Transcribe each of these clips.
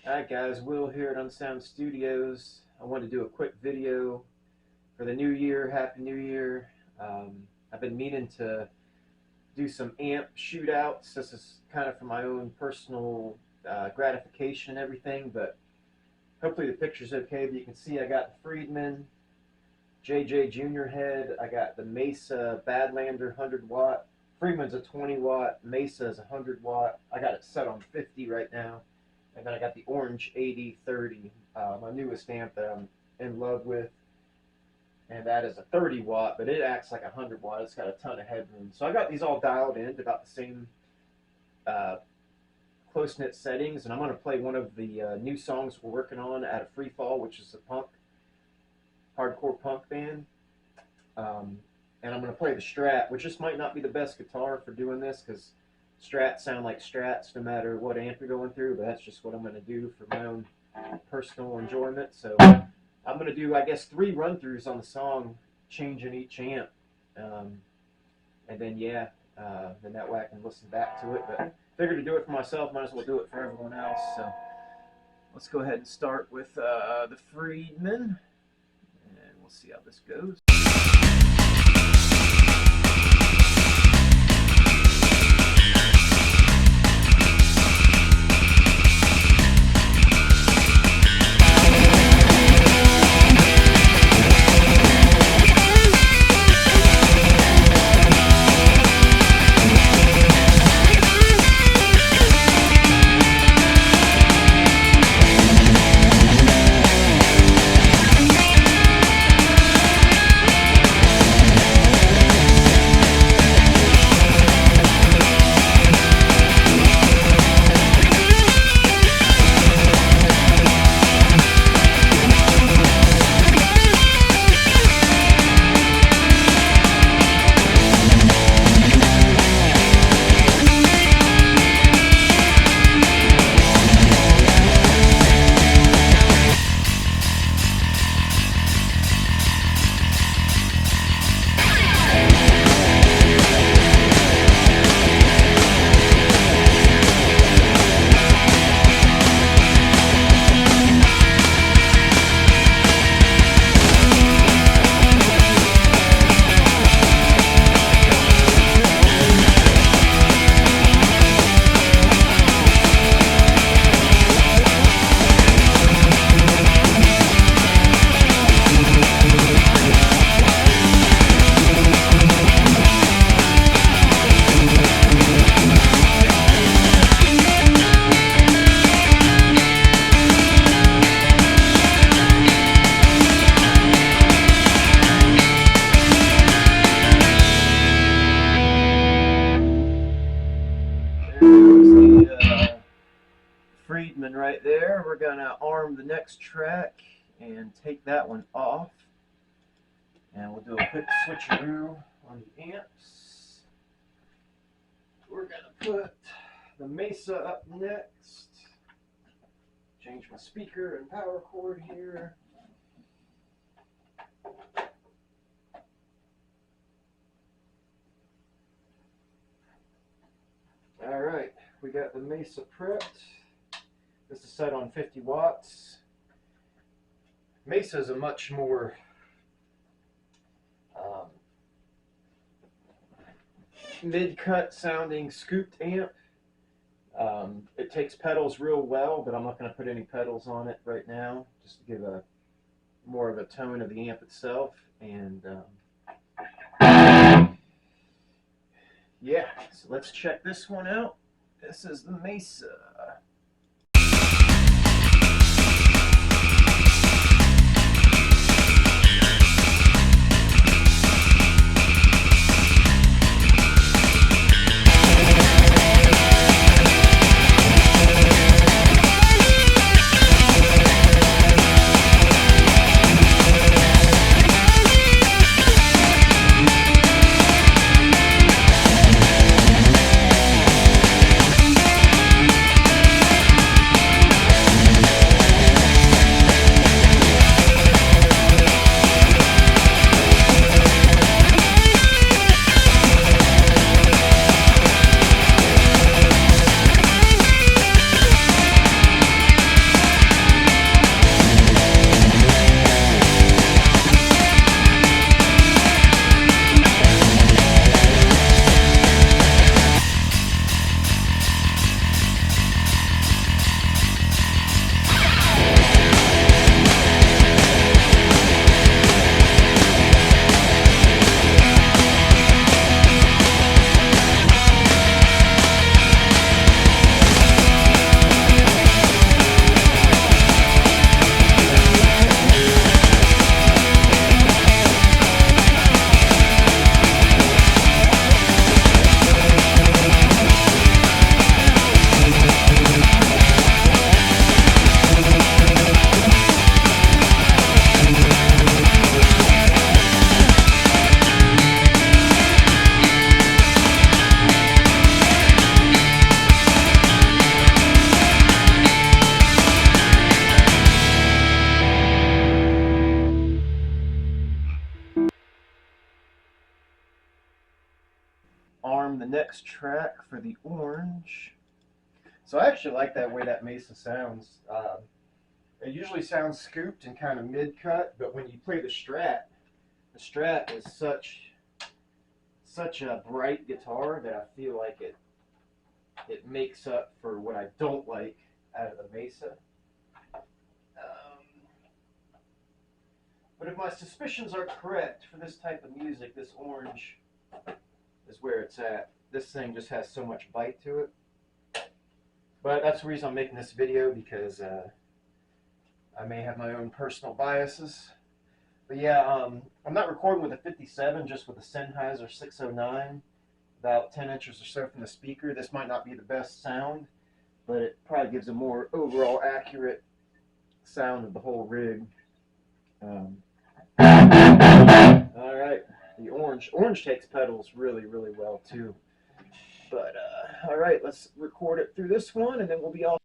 Alright guys, Will here at Unsound Studios. I wanted to do a quick video for the new year. Happy New Year. I've been meaning to do some amp shootouts. This is kind of for my own personal gratification and everything, but hopefully the picture's okay. But you can see I got the Friedman JJ Junior head. I got the Mesa Badlander 100 watt. Friedman's a 20 watt. Mesa is 100 watt. I got it set on 50 right now. And then I got the orange 8030, my newest amp that I'm in love with. And that is a 30 watt, but it acts like a 100 watt. It's got a ton of headroom. So I got these all dialed in to about the same close-knit settings. And I'm going to play one of the new songs we're working on out of Free Fall, which is a hardcore punk band. And I'm going to play the Strat, which just might not be the best guitar for doing this because Strats sound like Strats no matter what amp you're going through, but that's just what I'm going to do for my own personal enjoyment. So I'm going to do, I guess, 3 run-throughs on the song, changing each amp. And then, yeah, then that way I can listen back to it. But figured to do it for myself, might as well do it for everyone else. So let's go ahead and start with the Friedman, and we'll see how this goes. Friedman right there. We're going to arm the next track and take that one off. And we'll do a quick switcheroo on the amps. We're going to put the Mesa up next. Change my speaker and power cord here. Alright, we got the Mesa prepped. This is set on 50 watts. Mesa is a much more mid-cut sounding scooped amp. It takes pedals real well, but I'm not going to put any pedals on it right now, just to give a more of a tone of the amp itself. And yeah, so let's check this one out. This is the Mesa. next track for the orange. So I actually like that way that Mesa sounds. It usually sounds scooped and kind of mid-cut, but when you play the Strat is such a bright guitar that I feel like it makes up for what I don't like out of the Mesa. But if my suspicions are correct for this type of music, this orange is where it's at. This thing just has so much bite to it. But that's the reason I'm making this video, because I may have my own personal biases. But yeah, I'm not recording with a 57, just with a Sennheiser 609, about 10 inches or so from the speaker. This might not be the best sound, but it probably gives a more overall accurate sound of the whole rig. Alright, the orange takes pedals really, really well too. But alright, let's record it through this one, and then we'll be all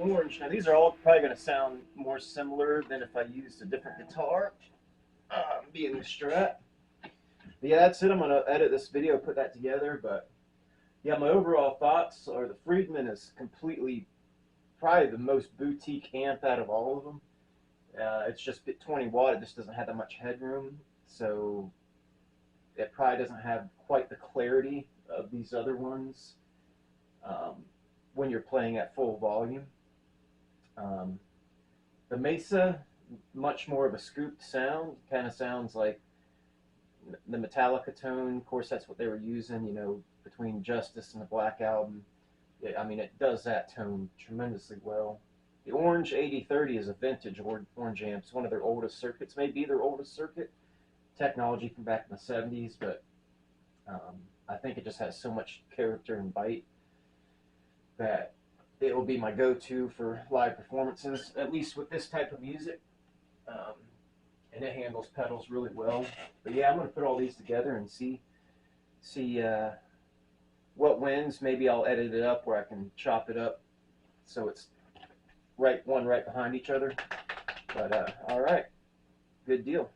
orange. Now these are all probably going to sound more similar than if I used a different guitar, being the Strat. But yeah, that's it. I'm going to edit this video, put that together. But yeah, my overall thoughts are the Friedman is probably the most boutique amp out of all of them. It's just 20 watt. It just doesn't have that much headroom, so it probably doesn't have quite the clarity of these other ones when you're playing at full volume. The Mesa, much more of a scooped sound. Kind of sounds like the Metallica tone. Of course, that's what they were using, you know, between Justice and the Black Album. I mean, it does that tone tremendously well. The Orange 8030 is a vintage orange amp. It's one of their oldest circuits, maybe their oldest circuit. Technology from back in the 70s, but I think it just has so much character and bite that it will be my go-to for live performances, at least with this type of music. And it handles pedals really well. But yeah, I'm going to put all these together and see what wins. Maybe I'll edit it up where I can chop it up so it's right behind each other. But all right, good deal.